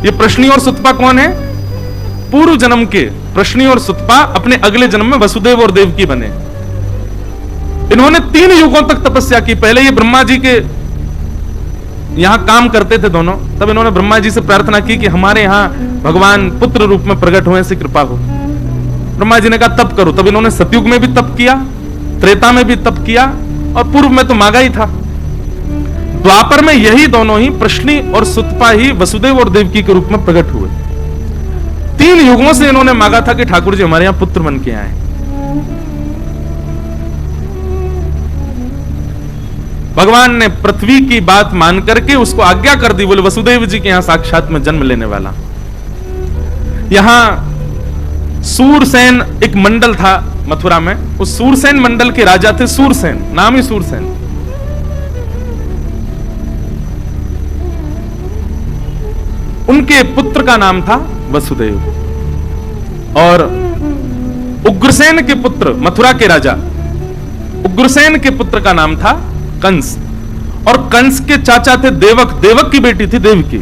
ये प्रश्नी और सुतपा कौन है? पूर्व जन्म के प्रश्नी और सुतपा अपने अगले जन्म में वसुदेव और देवकी बने। इन्होंने 3 युगों तक तपस्या की। पहले ये ब्रह्मा जी के यहां काम करते थे दोनों, तब इन्होंने ब्रह्मा जी से प्रार्थना की कि हमारे यहां भगवान पुत्र रूप में प्रकट हुए, ऐसी कृपा हो। ब्रह्मा जी ने कहा तप करो। तब इन्होंने सतयुग में भी तप किया, त्रेता में भी तप किया, और पूर्व में तो मांगा ही था। द्वापर में यही दोनों ही प्रश्नी और सुतपा ही वसुदेव और देवकी के रूप में प्रकट हुए। 3 युगों से इन्होंने मांगा था कि ठाकुर जी हमारे यहां पुत्र बन के आए। भगवान ने पृथ्वी की बात मान करके उसको आज्ञा कर दी, बोले वसुदेव जी के यहां साक्षात में जन्म लेने वाला। यहां सूरसेन एक मंडल था मथुरा में, उस सूरसेन मंडल के राजा थे सूरसेन, नाम ही सूरसेन। उनके पुत्र का नाम था वसुदेव, और उग्रसेन के पुत्र, मथुरा के राजा उग्रसेन के पुत्र का नाम था कंस, और कंस के चाचा थे देवक, देवक की बेटी थी देवकी।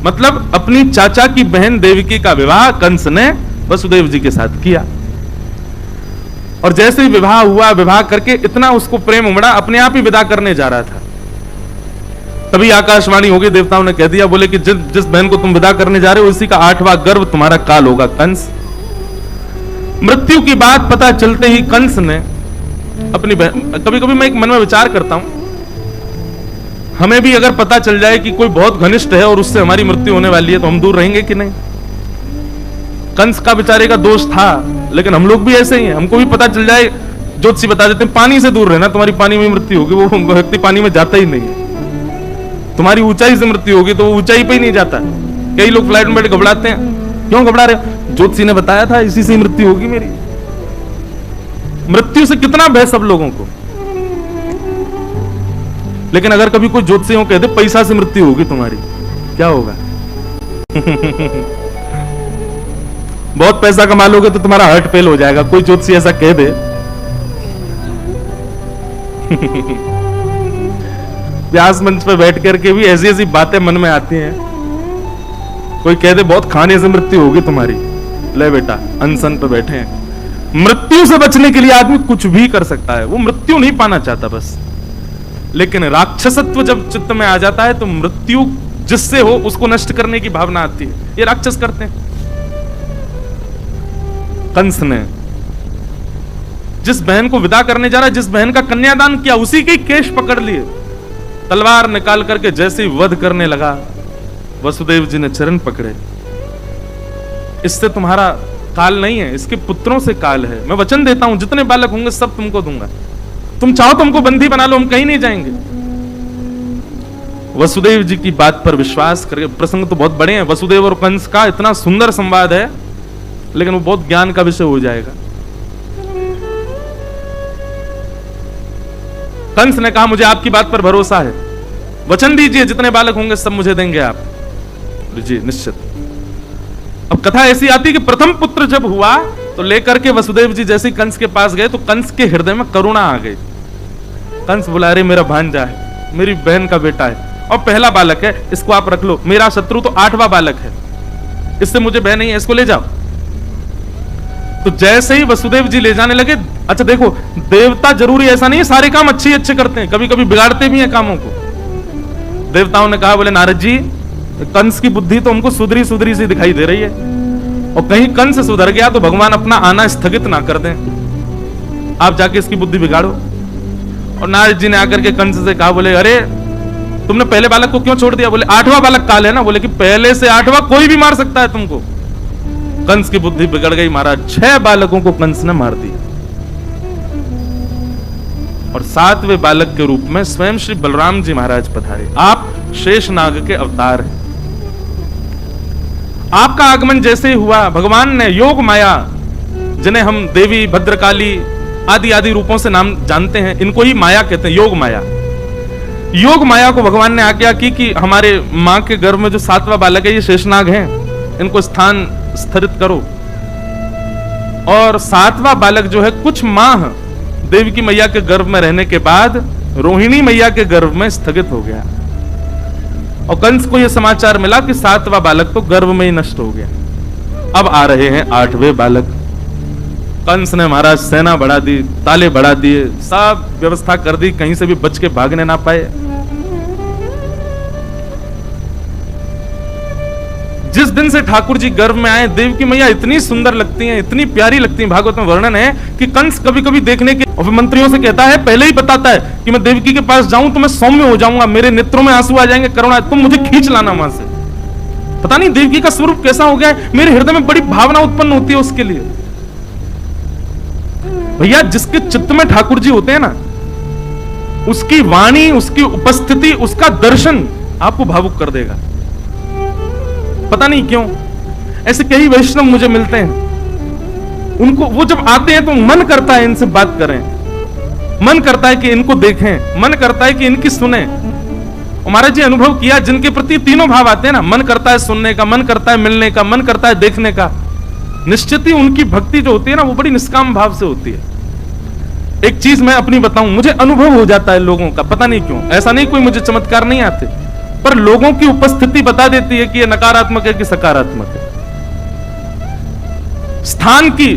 मतलब अपनी चाचा की बहन देवकी का विवाह कंस ने वसुदेव जी के साथ किया। और जैसे ही विवाह हुआ, विवाह करके इतना उसको प्रेम उमड़ा, अपने आप ही विदा करने जा रहा था। तभी आकाशवाणी हो गई, देवताओं ने कह दिया, बोले कि जिस बहन को तुम विदा करने जा रहे हो उसी का 8वां गर्भ तुम्हारा काल होगा कंस। मृत्यु की बात पता चलते ही कंस ने अपनी बहन, कभी कभी मैं एक मन में विचार करता हूं, हमें भी अगर पता चल जाए कि कोई बहुत घनिष्ठ है और उससे हमारी मृत्यु होने वाली है, तो हम दूर रहेंगे कि नहीं? कंस का बेचारे का दोष था, लेकिन हम लोग भी ऐसे ही हैं। हमको भी पता चल जाए, ज्योतिषी बता देते हैं पानी से दूर रहना, तुम्हारी पानी में मृत्यु होगी, वो व्यक्ति पानी में जाता ही नहीं है। तुम्हारी ऊंचाई से मृत्यु होगी तो वो ऊंचाई पे ही नहीं जाता। कई लोग फ्लाइट में बैठ घबराते हैं, क्यों घबरा रहे हो? ज्योतिषी ने बताया था इसी से मृत्यु होगी मेरी। मृत्यु से कितना भय सब लोगों को। लेकिन अगर कभी कोई ज्योतिषियों कह दे पैसा से मृत्यु होगी तुम्हारी, क्या होगा? बहुत पैसा कमा लोगे तो तुम्हारा हार्ट फेल हो जाएगा, कोई ज्योतिषी ऐसा कह दे। व्यास मंच पे बैठ करके भी ऐसी ऐसी बातें मन में आती हैं। कोई कह दे बहुत खाने से मृत्यु होगी तुम्हारी, ले बेटा अनशन पे बैठे हैं। मृत्यु से बचने के लिए आदमी कुछ भी कर सकता है, वो मृत्यु नहीं पाना चाहता बस। लेकिन राक्षसत्व जब चित्त में आ जाता है तो मृत्यु जिससे हो उसको नष्ट करने की भावना आती है। ये राक्षस करते हैं। कंस ने जिस बहन को विदा करने जा रहा है, जिस बहन का कन्यादान किया, उसी के केश पकड़ लिए, तलवार निकाल करके जैसे ही वध करने लगा, वसुदेव जी ने चरण पकड़े। इससे तुम्हारा काल नहीं है, इसके पुत्रों से काल है। मैं वचन देता हूं जितने बालक होंगे सब तुमको दूंगा, तुम चाहो तो हमको बंदी बना लो, हम कहीं नहीं जाएंगे। वसुदेव जी की बात पर विश्वास करके, प्रसंग तो बहुत बड़े हैं, वसुदेव और कंस का इतना सुंदर संवाद है, लेकिन वो बहुत ज्ञान का विषय हो जाएगा। कंस ने कहा मुझे आपकी बात पर भरोसा है, वचन दीजिए जितने बालक होंगे सब मुझे देंगे आप। जी निश्चित। अब कथा ऐसी आती कि प्रथम पुत्र जब हुआ तो लेकर के वसुदेव जी जैसे कंस के पास गए तो कंस के हृदय में करुणा आ गई। कंस बोला अरे मेरा भांजा है, मेरी बहन का बेटा है और पहला बालक है, इसको आप रख लो। मेरा शत्रु तो 8वां बालक है, इससे मुझे बहन नहीं है, इसको ले जाओ। तो जैसे ही वसुदेव जी ले जाने लगे, अच्छा देखो देवता जरूरी ऐसा नहीं है सारे काम अच्छे अच्छे करते हैं, कभी कभी बिगाड़ते भी हैं कामों को। देवताओं ने कहा बोले नारद जी कंस की बुद्धि तो हमको सुधरी सुधरी सी दिखाई दे रही है, और कहीं कंस सुधर गया तो भगवान अपना आना स्थगित ना कर दें, आप जाके इसकी बुद्धि बिगाड़ो। और नारद जी ने आकर के कंस से कहा बोले अरे तुमने पहले बालक को क्यों छोड़ दिया? बोले 8वां बालक काल है ना। बोले कि पहले से 8वां कोई भी मार सकता है तुमको। कंस की बुद्धि बिगड़ गई महाराज, 6 बालकों को कंस ने मार दिया, और 7वें बालक के रूप में स्वयं श्री बलराम जी महाराज पधारे। आप शेषनाग के अवतार हैं। आपका आगमन जैसे ही हुआ, भगवान ने योग माया, जिन्हें हम देवी भद्रकाली आदि आदि रूपों से नाम जानते हैं, इनको ही माया कहते हैं, योग माया। योग माया को भगवान ने आज्ञा की कि हमारे मां के गर्भ में जो 7वां बालक है ये शेषनाग हैं, इनको स्थान स्थिरित करो। और 7वां बालक जो है कुछ माह देवकी मैया के गर्भ में रहने के बाद रोहिणी मैया के गर्भ में स्थगित हो गया। और कंस को यह समाचार मिला कि 7वां बालक तो गर्भ में ही नष्ट हो गया। अब आ रहे हैं 8वें बालक। कंस ने महाराज सेना बढ़ा दी, ताले बढ़ा दिए, सब व्यवस्था कर दी, कहीं से भी बच के भागने ना पाए। जिस दिन से ठाकुर जी गर्भ में आए, देवकी मैया इतनी सुंदर लगती हैं, इतनी प्यारी लगती हैं। भागवत में वर्णन है कि कंस कभी कभी देखने के और मंत्रियों से कहता है, पहले ही बताता है कि मैं देवकी के पास जाऊं तो मैं सौम्य हो जाऊंगा, मेरे नेत्रों में आंसू आ जाएंगे, करुणा, तुम मुझे खींच लाना वहां से। पता नहीं देवकी का स्वरूप कैसा हो गया है, मेरे हृदय में बड़ी भावना उत्पन्न होती है उसके लिए। भैया, जिसके चित्त में ठाकुर जी होते हैं ना, उसकी वाणी, उसकी उपस्थिति, उसका दर्शन आपको भावुक कर देगा। पता नहीं क्यों ऐसे कई वैष्णव मुझे मिलते हैं, उनको वो जब आते हैं तो मन करता है इनसे बात करें, मन करता है कि इनको देखें, मन करता है कि इनकी सुने। महाराज जी अनुभव किया, जिनके प्रति तीनों भाव आते हैं ना, मन करता है सुनने का, मन करता है मिलने का, मन करता है देखने का, निश्चित ही उनकी भक्ति जो होती है ना, वो बड़ी निष्काम भाव से होती है। एक चीज मैं अपनी बताऊं, मुझे अनुभव हो जाता है लोगों का, पता नहीं क्यों, ऐसा नहीं कोई मुझे चमत्कार नहीं आते, पर लोगों की उपस्थिति बता देती है कि ये नकारात्मक है कि सकारात्मक है। स्थान की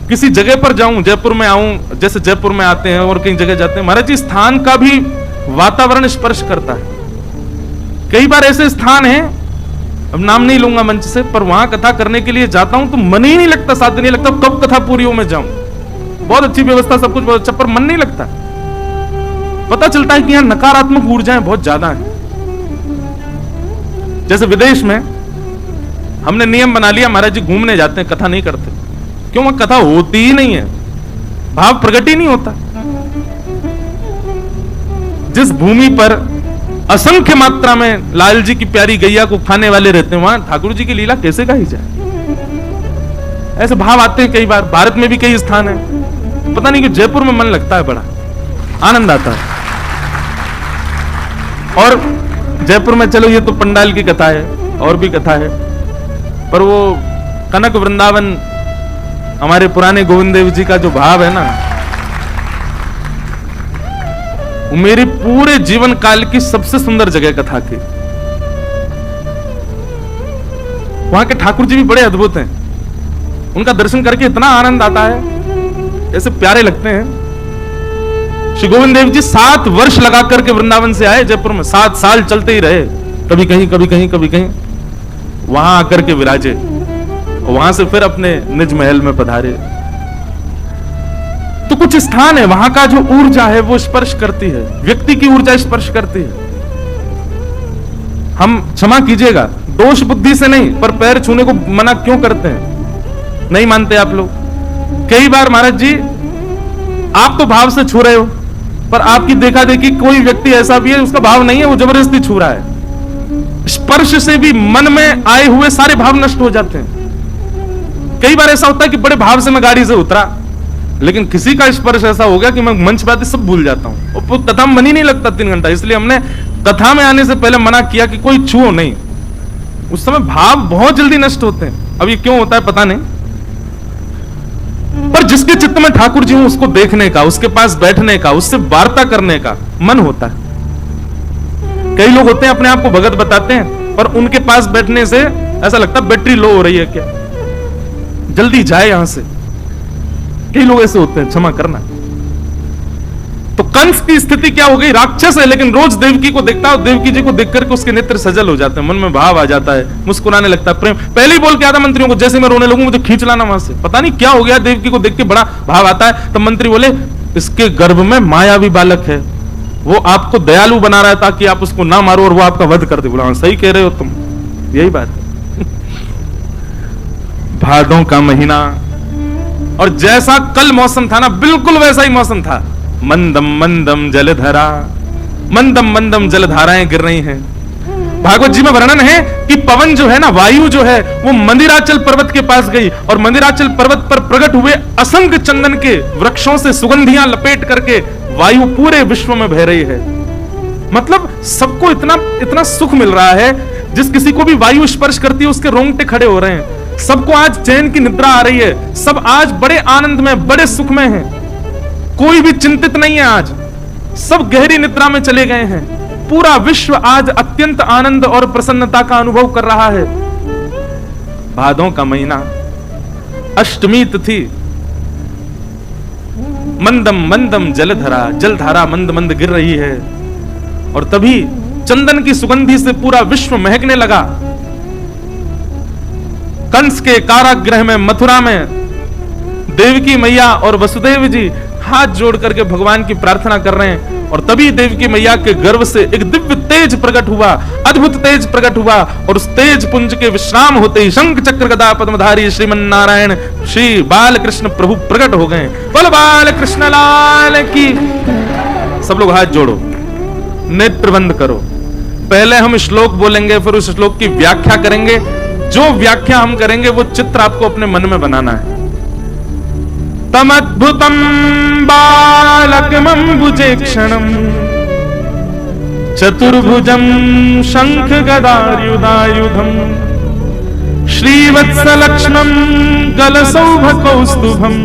किसी जगह पर जाऊं, जयपुर में आऊं, जैसे जयपुर में आते हैं और कई जगह जाते हैं, महाराज जी स्थान का भी वातावरण स्पर्श करता है। कई बार ऐसे स्थान हैं, अब नाम नहीं लूंगा मंच से, पर वहां कथा करने के लिए जाता हूं तो मन ही नहीं लगता, साथ नहीं लगता कब कथा पूरी हो मैं जाऊं। बहुत अच्छी व्यवस्था, सब कुछ बहुत अच्छा, पर मन नहीं लगता। पता चलता है कि यहां नकारात्मक ऊर्जाएं बहुत ज्यादा हैं। जैसे विदेश में हमने नियम बना लिया, महाराज जी घूमने जाते हैं, कथा नहीं करते। क्यों? वहां कथा होती ही नहीं है, भाव प्रकट ही नहीं होता। जिस भूमि पर असंख्य मात्रा में लाल जी की प्यारी गैया को खाने वाले रहते हैं, वहां ठाकुर जी की लीला कैसे गाई जाए? ऐसे भाव आते हैं कई बार। भारत में भी कई स्थान है, पता नहीं कि जयपुर में मन लगता है, बड़ा आनंद आता है। और जयपुर में चलो ये तो पंडाल की कथा है, और भी कथा है, पर वो कनक वृंदावन, हमारे पुराने गोविंद देव जी का जो भाव है ना, वो मेरे पूरे जीवन काल की सबसे सुंदर जगह कथा की। वहां के ठाकुर जी भी बड़े अद्भुत हैं, उनका दर्शन करके इतना आनंद आता है, ऐसे प्यारे लगते हैं। श्री गोविंद देव जी 7 वर्ष लगा करके वृंदावन से आए जयपुर में, 7 साल चलते ही रहे, कभी कहीं कभी कहीं कभी कहीं, वहां आकर के विराजे, वहां से फिर अपने निज महल में पधारे। तो कुछ स्थान है वहां का जो ऊर्जा है वो स्पर्श करती है, व्यक्ति की ऊर्जा स्पर्श करती है। हम क्षमा कीजिएगा, दोष बुद्धि से नहीं, पर पैर छूने को मना क्यों करते हैं? नहीं मानते आप लोग। कई बार महाराज जी आप तो भाव से छू रहे हो, पर आपकी देखा देखी कोई व्यक्ति ऐसा भी है उसका भाव नहीं है, वो जबरदस्ती छू रहा है। स्पर्श से भी मन में आए हुए सारे भाव नष्ट हो जाते हैं। कई बार ऐसा होता है कि बड़े भाव से मैं गाड़ी से उतरा, लेकिन किसी का स्पर्श ऐसा हो गया कि मैं मंच पे आते सब भूल जाता हूं, और कथा में मन ही नहीं लगता 3 घंटा। इसलिए हमने कथा में आने से पहले मना किया कि कोई छुओ नहीं। उस समय भाव बहुत जल्दी नष्ट होते हैं। अब ये क्यों होता है पता नहीं, पर जिसके चित्त में ठाकुर जी हूं, उसको देखने का, उसके पास बैठने का, उससे वार्ता करने का मन होता है। कई लोग होते हैं अपने आप को भगत बताते हैं, पर उनके पास बैठने से ऐसा लगता है बैटरी लो हो रही है क्या, जल्दी जाए यहां से। कई लोग ऐसे होते हैं, क्षमा करना। तो कंस की स्थिति क्या हो गई? राक्षस है, लेकिन रोज देवकी को देखता है, और देवकी जी को देख करके उसके नेत्र सजल हो जाते हैं, मन में भाव आ जाता है, मुस्कुराने लगता है, प्रेम। पहले ही बोल के आता मंत्रियों को, जैसे मैं रोने लगूं मुझे खींच लाना वहां से। पता नहीं क्या हो गया, देवकी को देख के बड़ा भाव आता है। तब मंत्री बोले, इसके गर्भ में मायावी बालक है, वो आपको दयालु बना रहा है ताकि आप उसको ना मारो और वो आपका वध कर दे। बोला सही कह रहे हो तुम, यही बात है। भादों का महीना, और जैसा कल मौसम था ना, बिल्कुल वैसा ही मौसम था। मंदम मंदम जलधरा, मंदम मंदम जलधाराएं गिर रही हैं। भागवत जी में वर्णन है कि पवन जो है ना, वायु जो है, वो मंदिराचल पर्वत के पास गई, और मंदिराचल पर्वत पर प्रकट हुए असंख्य चंदन के वृक्षों से सुगंधियां लपेट करके वायु पूरे विश्व में बह रही है। मतलब सबको इतना इतना सुख मिल रहा है, जिस किसी को भी वायु स्पर्श करती है उसके रोंगटे खड़े हो रहे हैं। सबको आज चैन की निद्रा आ रही है, सब आज बड़े आनंद में, बड़े सुख में हैं। कोई भी चिंतित नहीं है, आज सब गहरी निद्रा में चले गए हैं। पूरा विश्व आज अत्यंत आनंद और प्रसन्नता का अनुभव कर रहा है। भादों का महीना, अष्टमी तिथि, मंदम मंदम जलधारा मंद मंद गिर रही है, और तभी चंदन की सुगंधी से पूरा विश्व महकने लगा। कंस के कारागृह में, मथुरा में देवकी मैया और वसुदेव जी हाथ जोड़ करके भगवान की प्रार्थना कर रहे हैं, और तभी देवकी मैया के गर्भ से एक दिव्य तेज प्रकट हुआ, अद्भुत तेज प्रकट हुआ, और उस तेज पुंज के विश्राम होते ही शंख चक्र गदा पद्मधारी श्रीमन नारायण श्री बालकृष्ण प्रभु प्रकट हो गए। बोलो बाल कृष्ण लाल की। सब लोग हाथ जोड़ो, नेत्र बंद करो। पहले हम श्लोक बोलेंगे, फिर उस श्लोक की व्याख्या करेंगे। जो व्याख्या हम करेंगे वो चित्र आपको अपने मन में बनाना है। तमद्भुतम बालकमंबुजे क्षणम चतुर्भुजम शंख गदायुधायुधम श्रीवत्सलक्ष्मं गलसौभकौस्तुभम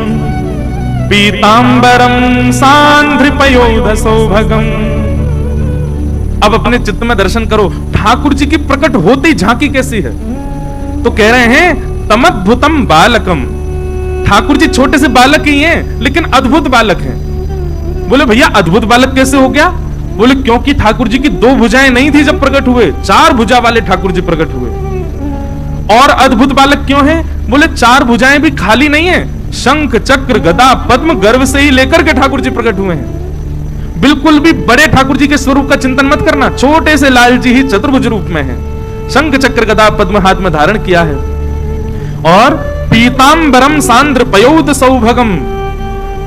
पीतांबरम सांध्रिपयोधसौभगम। अब अपने चित्त में दर्शन करो, ठाकुर जी की प्रकट होती झांकी कैसी है। तो कह रहे हैं तमद्भुतम बालकम, ठाकुर जी छोटे से बालक ही हैं, लेकिन अद्भुत बालक हैं। बोले भैया अद्भुत बालक कैसे हो गया? बोले क्योंकि ठाकुर जी की 2 भुजाएं नहीं थी जब प्रकट हुए, 4 भुजा वाले ठाकुर जी प्रकट हुए। और अद्भुत बालक क्यों है? बोले 4 भुजाएं भी खाली नहीं है, शंख चक्र गदा पद्म गर्भ से ही लेकर के ठाकुर जी प्रकट हुए हैं। बिल्कुल भी बड़े ठाकुर जी के स्वरूप का चिंतन मत करना, छोटे से लाल जी ही चतुर्भुज रूप में है, शंख चक्र गदा पद्म हाथ में धारण किया है। और पीतांबरम सांद्र पयोध सौभगम,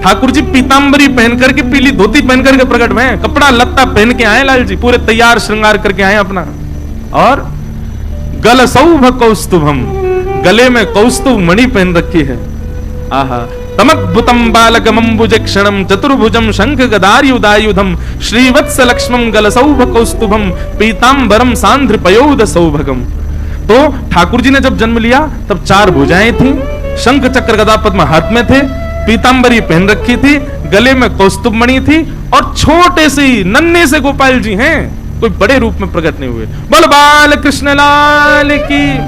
ठाकुर जी पीतांबरी पहन करके, पीली धोती पहन करके प्रकट हुए हैं, कपड़ा लत्ता पहन के आए लाल जी, पूरे तैयार श्रृंगार करके आए अपना। और गल सौभ कौस्तुभम, गले में कौस्तुभ मणि पहन रखी है। आहा, तमद्भुतम बालकमंबुजे क्षणम चतुर्भुजम शंख गदायुधायुधम श्रीवत्स लक्ष्मं गलसौभ कौस्तुभम पीतांबरम सांध्र पयोध सौभगम। तो ठाकुर जी ने जब जन्म लिया तब 4 भुजाएं थी, शंख चक्र गदा पद्म हाथ में थे, पीतांबरी पहन रखी थी, गले में कौस्तुभ मणि थी, और छोटे से ही नन्हे से गोपाल जी हैं, कोई बड़े रूप में प्रकट नहीं हुए। बोल बाल कृष्ण लाल की।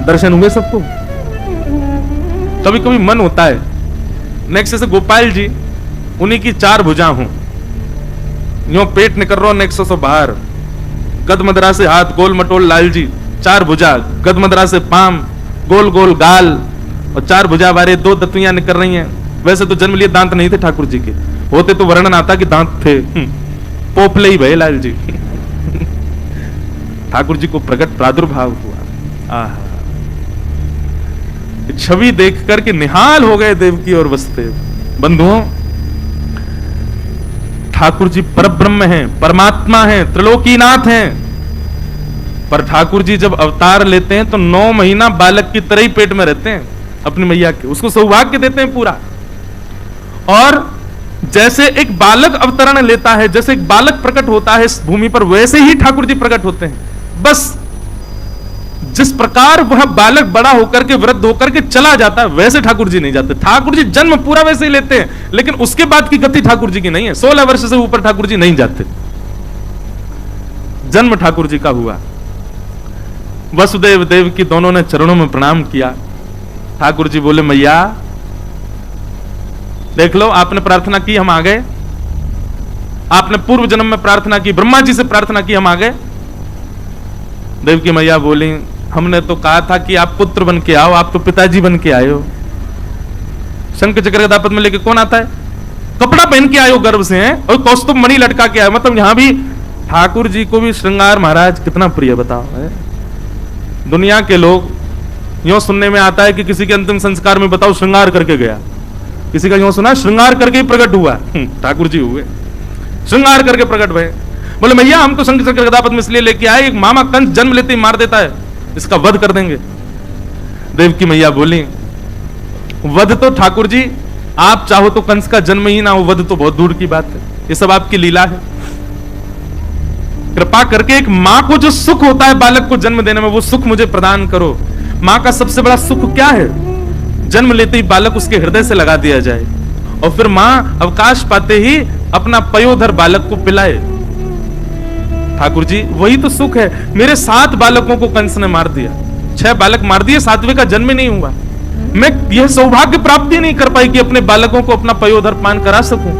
दर्शन हुए सबको? कभी कभी मन होता है नेक्स्ट से गोपाल जी उन्हीं की 4 भुजा हूं, यो पेट निकल रहा, नेक्स्ट से बाहर, गदमदरा से हाथ गोल मटोल लाल जी, 4 भुजा, गदमदरा से पाम, गोल गोल गाल, और 4 भुजा वाले 2 दतुइयां निकल रही हैं। वैसे तो जन्म लिए दांत नहीं थे ठाकुर जी के, होते तो वर्णन आता कि दांत थे, पोपले ही भय लाल जी। ठाकुर जी को प्रकट प्रादुर्भाव हुआ। आहा, छवि देख करके निहाल हो गए देवकी और वसुदेव। बंधुओं, ठाकुर जी परब्रह्म हैं, परमात्मा हैं, त्रिलोकीनाथ हैं, पर ठाकुर जी जब अवतार लेते हैं तो 9 महीना बालक की तरह ही पेट में रहते हैं अपनी मैया के, उसको सौभाग्य देते हैं पूरा। और जैसे एक बालक अवतरण लेता है, जैसे एक बालक प्रकट होता है इस भूमि पर, वैसे ही ठाकुर जी प्रकट होते हैं। बस जिस प्रकार वह बालक बड़ा होकर के वृद्ध होकर के चला जाता है, वैसे ठाकुर जी नहीं जाते। ठाकुर जी जन्म पूरा वैसे ही लेते हैं, लेकिन उसके बाद की गति ठाकुर जी की नहीं है। 16 वर्ष से ऊपर ठाकुर जी नहीं जाते। जन्म ठाकुर जी का हुआ। वसुदेव देव की दोनों ने चरणों में प्रणाम किया। ठाकुर जी बोले मैया देख लो, आपने प्रार्थना की, हम आ गए। आपने पूर्व जन्म में प्रार्थना की, ब्रह्मा जी से प्रार्थना की, हम आ गए। देव की मैया बोली हमने तो कहा था कि आप पुत्र बन के आओ, आप तो पिताजी बन के आए हो। शंख चक्र गदा पद्म लेके कौन आता है? कपड़ा पहन के आए हो गर्भ से हैं, और कौस्तुभ मणि लटका के आए। मतलब यहां भी ठाकुर जी को भी श्रृंगार महाराज कितना प्रिय बताओ है। दुनिया के लोग यूं सुनने में आता है कि किसी के अंतिम संस्कार में बताओ श्रृंगार करके गया, किसी का यूं सुना श्रृंगार करके ही प्रकट हुआ। ठाकुर जी हुए श्रृंगार करके प्रकट हुए। बोले भैया हम तो शंख चक्र गदा पद्म इसलिए लेके आए, एक मामा कंस जन्म लेते ही मार देता है, इसका वध कर देंगे। देव की मैया बोली वध तो ठाकुर जी आप चाहो तो कंस का जन्म ही ना हो, वध तो बहुत दूर की बात है, ये सब आपकी लीला है। कृपा करके एक मां को जो सुख होता है बालक को जन्म देने में, वो सुख मुझे प्रदान करो। मां का सबसे बड़ा सुख क्या है? जन्म लेते ही बालक उसके हृदय से लगा दिया जाए, और फिर मां अवकाश पाते ही अपना पयोधर बालक को पिलाए। ठाकुर जी वही तो सुख है। मेरे 7 बालकों को कंस ने मार दिया, 6 बालक मार दिए, 7वें का जन्म ही नहीं हुआ। मैं यह सौभाग्य प्राप्ति नहीं कर पाई कि अपने बालकों को अपना पयोधर पान करा सकूं।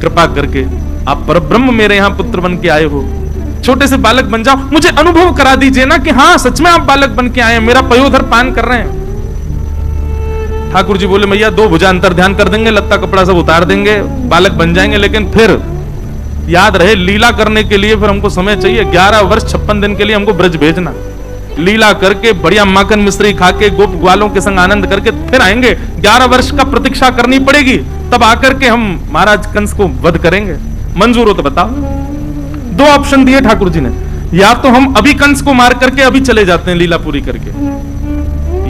कृपा करके आप परब्रह्म मेरे यहां पुत्र बन के आए हो, छोटे से बालक बन जाओ, मुझे अनुभव करा दीजिए ना कि हाँ सच में आप बालक बन के आए हैं, मेरा पयोधर पान कर रहे हैं। ठाकुर जी बोले मैया 2 भुजा अंतर ध्यान कर देंगे, लत्ता कपड़ा सब उतार देंगे, बालक बन जाएंगे, लेकिन फिर याद रहे लीला करने के लिए फिर हमको समय चाहिए। 11 वर्ष 56 दिन के लिए हमको ब्रज भेजना, लीला करके बढ़िया माखन मिश्री खा के गोप ग्वालों के संग आनंद करके फिर आएंगे। 11 वर्ष का प्रतीक्षा करनी पड़ेगी, तब आकर के हम महाराज कंस को वध करेंगे। मंजूर हो तो बताओ। 2 ऑप्शन दिए ठाकुर जी ने, या तो हम अभी कंस को मार करके अभी चले जाते हैं लीला पूरी करके,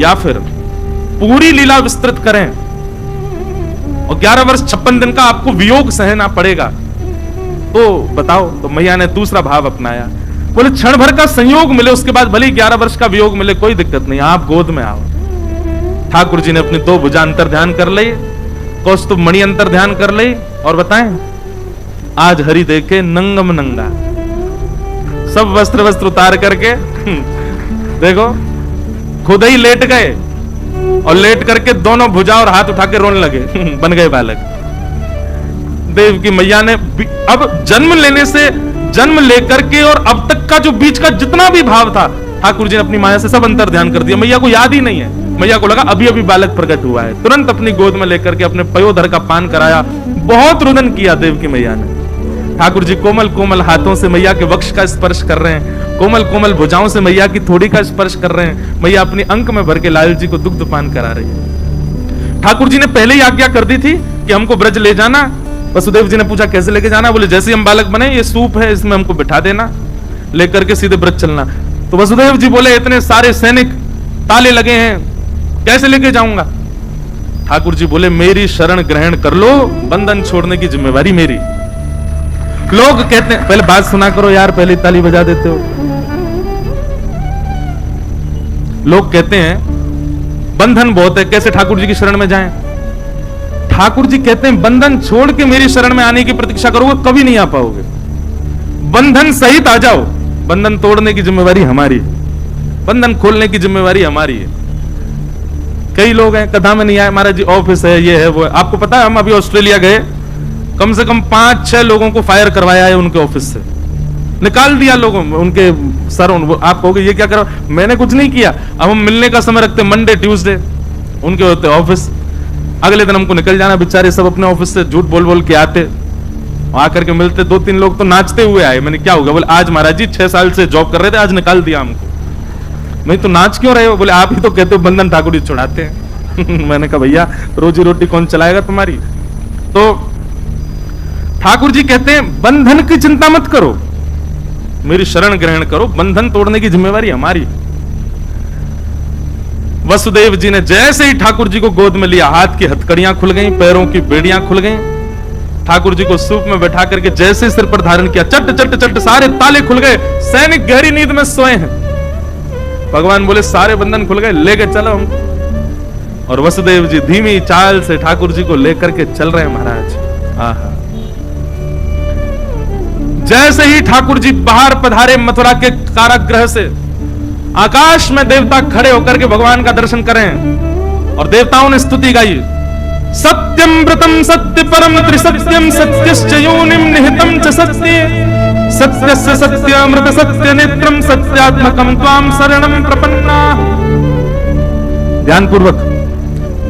या फिर पूरी लीला विस्तृत करें और 11 वर्ष 56 दिन का आपको वियोग सहना पड़ेगा, तो बताओ। तो मैया ने दूसरा भाव अपनाया, बोले क्षण भर का संयोग मिले, उसके बाद भले 11 वर्ष का वियोग मिले, कोई दिक्कत नहीं, आप गोद में आओ। ठाकुर जी ने अपनी 2 भुजा अंतर ध्यान कर ली, कौस्तुभ मणि अंतर ध्यान कर ली, और बताएं आज हरि देखे नंगम नंगा, सब वस्त्र वस्त्र उतार करके देखो खुद ही लेट गए, और लेट करके दोनों भुजा और हाथ उठा के रोने लगे बन गए बालक। देव की मैया ने अब जन्म लेकर के और अब तक का जो बीच का जितना भी भाव था, ठाकुर जी ने अपनी माया से सब अंतर ध्यान कर दिया। मैया को याद ही नहीं है, मैया को लगा अभी अभी बालक प्रकट हुआ है, तुरंत अपनी गोद में लेकर के अपने पयोधर का पान कराया। बहुत रुदन किया देव की मैया ने। ठाकुर जी कोमल कोमल हाथों से मैया के वक्ष का स्पर्श कर रहे हैं, कोमल कोमल भुजाओं से मैया की थोड़ी का स्पर्श कर रहे हैं। मैया अपनी अंक में भर के लाल जी को दुग्ध पान करा रही है। ठाकुर जी ने पहले ही आज्ञा कर दी थी कि हमको ब्रज ले जाना। वसुदेव जी ने पूछा कैसे लेके जाना, बोले जैसे हम बालक बने ये सूप है इसमें हमको बिठा देना, लेकर के सीधे ब्रज चलना। तो वसुदेव जी बोले इतने सारे सैनिक ताले लगे हैं, कैसे लेके जाऊंगा। ठाकुर जी बोले मेरी शरण ग्रहण कर लो, बंधन छोड़ने की जिम्मेवारी मेरी। लोग कहते हैं, पहले बात सुना करो यार, पहले ताली बजा देते हो। लोग कहते हैं बंधन बहुत है, कैसे ठाकुर जी की शरण में जाएं। ठाकुर जी कहते हैं बंधन छोड़ के मेरी शरण में आने की प्रतीक्षा करोगे कभी नहीं आ पाओगे, बंधन सहित आ जाओ। बंधन तोड़ने की जिम्मेवारी हमारी है, बंधन खोलने की जिम्मेवारी हमारी है। कई लोग हैं कथा में नहीं आए, महाराज जी ऑफिस है, ये है वो है। आपको पता है हम अभी ऑस्ट्रेलिया गए, कम से कम 5-6 लोगों को फायर करवाया है उनके ऑफिस से, निकाल दिया लोगों उनके सर। आप कहोगे ये क्या करो, मैंने कुछ नहीं किया। अब हम मिलने का समय रखते मंडे ट्यूसडे, उनके होते ऑफिस, अगले दिन हमको निकल जाना। बेचारे सब अपने ऑफिस से झूठ बोल बोल के आते, आकर के मिलते। 2-3 लोग तो नाचते हुए आए। मैंने क्या होगा, बोले आज महाराज जी 6 साल से जॉब कर रहे थे, आज निकाल दिया हमको। मैं तो नाच क्यों रहे हो, बोले आप ही तो कहते हो बंधन ठाकुर जी छुड़ाते हैं मैंने कहा भैया रोजी रोटी कौन चलाएगा तुम्हारी। तो ठाकुर जी कहते हैं बंधन की चिंता मत करो, मेरी शरण ग्रहण करो, बंधन तोड़ने की जिम्मेवारी हमारी। वसुदेव जी ने जैसे ही ठाकुर जी को गोद में लिया, हाथ की हथकड़ियां खुल गईं, पैरों की बेड़ियां खुल गईं। ठाकुर जी को सूप में बैठा करके जैसे सिर पर धारण किया, चट चट चट सारे ताले खुल गए। सैनिक गहरी नींद में सोए हैं। भगवान बोले सारे बंधन खुल गए, लेके चलो हमको। और वसुदेव जी धीमी चाल से ठाकुर जी को लेकर के चल रहे हैं महाराज। आहा, जैसे ही ठाकुर जी बाहर पधारे मथुरा के कारागृह से, आकाश में देवता खड़े होकर के भगवान का दर्शन करें और देवताओं ने स्तुति गाई। सत्यम व्रतम सत्य परम त्रिसत्यम सत्यश्च योनिम निहितम च सत्ये सत्यस्य सत्यामृत सत्य नेत्रम सत्यात्मकम त्वाम शरणम प्रपन्ना। ध्यान पूर्वक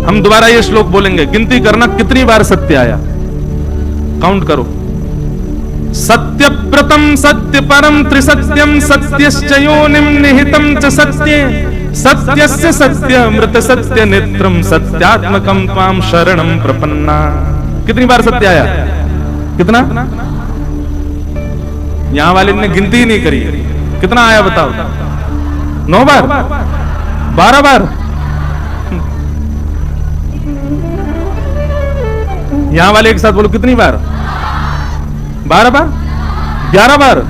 हम दोबारा ये श्लोक बोलेंगे, गिनती करना कितनी बार सत्य आया, काउंट करो। सत्य व्रतम सत्य परम त्रिसत्यम सत्यश्च योनिम निहितम च सत्ये सत्यस्य सत्यामृत सत्य नेत्रम सत्यात्मकम त्वाम शरणम प्रपन्ना। कितनी बार सत्य आया, कितना? यहां वाले ने गिनती ही नहीं करी, कितना आया बताओ? 9 बार, 12 बार? यहां वाले एक साथ बोलो कितनी बार? 12 बार, 11 बार?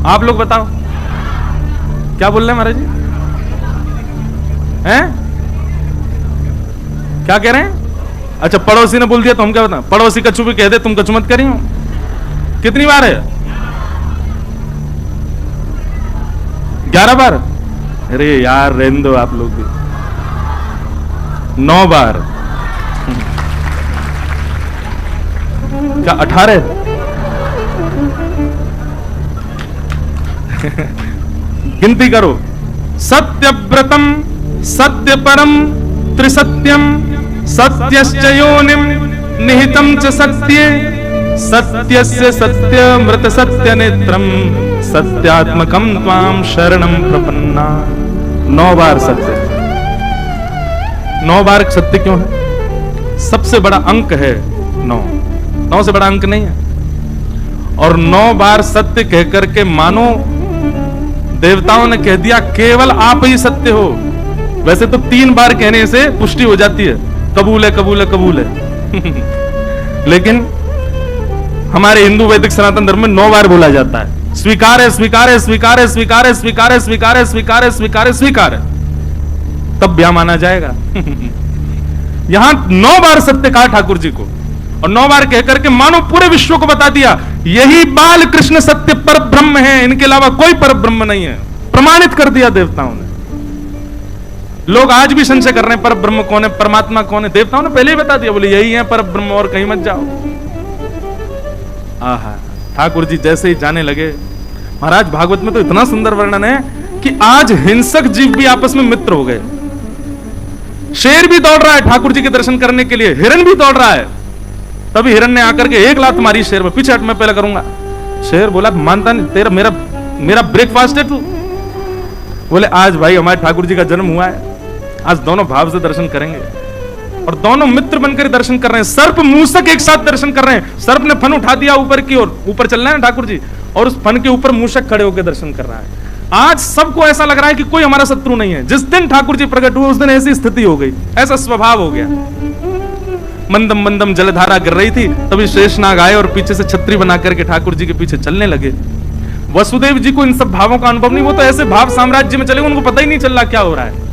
आप लोग बताओ क्या बोल रहे हैं महाराज जी? हैं? क्या कह रहे हैं? अच्छा पड़ोसी ने बोल दिया तो हम क्या बताएं? पड़ोसी कछु भी कह दे, तुम कछु मत करी हो। कितनी बार है? 11 बार? अरे यार रहने दो आप लोग भी। 9 बार। क्या 18? गिनती करो। सत्यव्रतम सत्यपरम त्रिसत्यम सत्यश्च योनिम निहितम च सत्ये सत्यस्य सत्यमृत सत्य नेत्रम सत्यात्मकम त्वाम शरणम प्रपन्ना। 9 बार सत्य। 9 बार सत्य क्यों है? सबसे बड़ा अंक है 9। 9 से बड़ा अंक नहीं है। और 9 बार सत्य कहकर के मानो देवताओं ने कह दिया केवल आप ही सत्य हो। वैसे तो 3 बार कहने से पुष्टि हो जाती है, कबूल है कबूल है कबूल है। लेकिन हमारे हिंदू वैदिक सनातन धर्म में 9 बार बोला जाता है। स्वीकार है स्वीकार है स्वीकार है स्वीकार है स्वीकार है स्वीकार है स्वीकार है स्वीकार है स्वीकार है, तब ब्याह माना जाएगा। यहां 9 बार सत्य कहा ठाकुर जी को, और 9 बार कहकर के मानो पूरे विश्व को बता दिया यही बाल कृष्ण सत्य पर ब्रह्म है, इनके अलावा कोई पर ब्रह्म नहीं है। प्रमाणित कर दिया देवताओं ने। लोग आज भी संशय कर रहे हैं पर ब्रह्म कौन है, परमात्मा कौन है। देवताओं ने पहले ही बता दिया, बोले यही है पर ब्रह्म, और कहीं मत जाओ। आहा, ठाकुर जी जैसे ही जाने लगे, महाराज भागवत में तो इतना सुंदर वर्णन है कि आज हिंसक जीव भी आपस में मित्र हो गए। शेर भी दौड़ रहा है ठाकुर जी के दर्शन करने के लिए, हिरन भी दौड़ रहा है। तभी हिरन ने आकर के 1 लात मारी शेर में, पीछे हट, मैं पहले करूंगा। शेर बोला मानता नहीं, तेरा मेरा ब्रेकफास्ट है तू। बोले आज भाई हमारे ठाकुर जी का जन्म हुआ है, आज दोनों भाव से दर्शन करेंगे। और दोनों मित्र बनकर दर्शन कर रहे हैं। सर्प मूसक एक साथ दर्शन कर रहे हैं। सर्प ने फन उठा दिया ऊपर की ओर, ऊपर चल रहे हैं ठाकुर जी, और उस फन के ऊपर मूसक खड़े होकर दर्शन कर रहा है। आज सबको ऐसा लग रहा है कि कोई हमारा शत्रु नहीं है। जिस दिन ठाकुर जी प्रकट हुए उस दिन ऐसी स्थिति हो गई, ऐसा स्वभाव हो गया। मंदम मंदम जलधारा गिर रही थी, तभी शेषनाग आए और पीछे से छतरी बना करके ठाकुर जी के पीछे चलने लगे। वसुदेव जी को इन सब भावों का अनुभव नहीं, वो तो ऐसे भाव साम्राज्य में चले, उनको पता ही नहीं चल रहा क्या हो रहा है।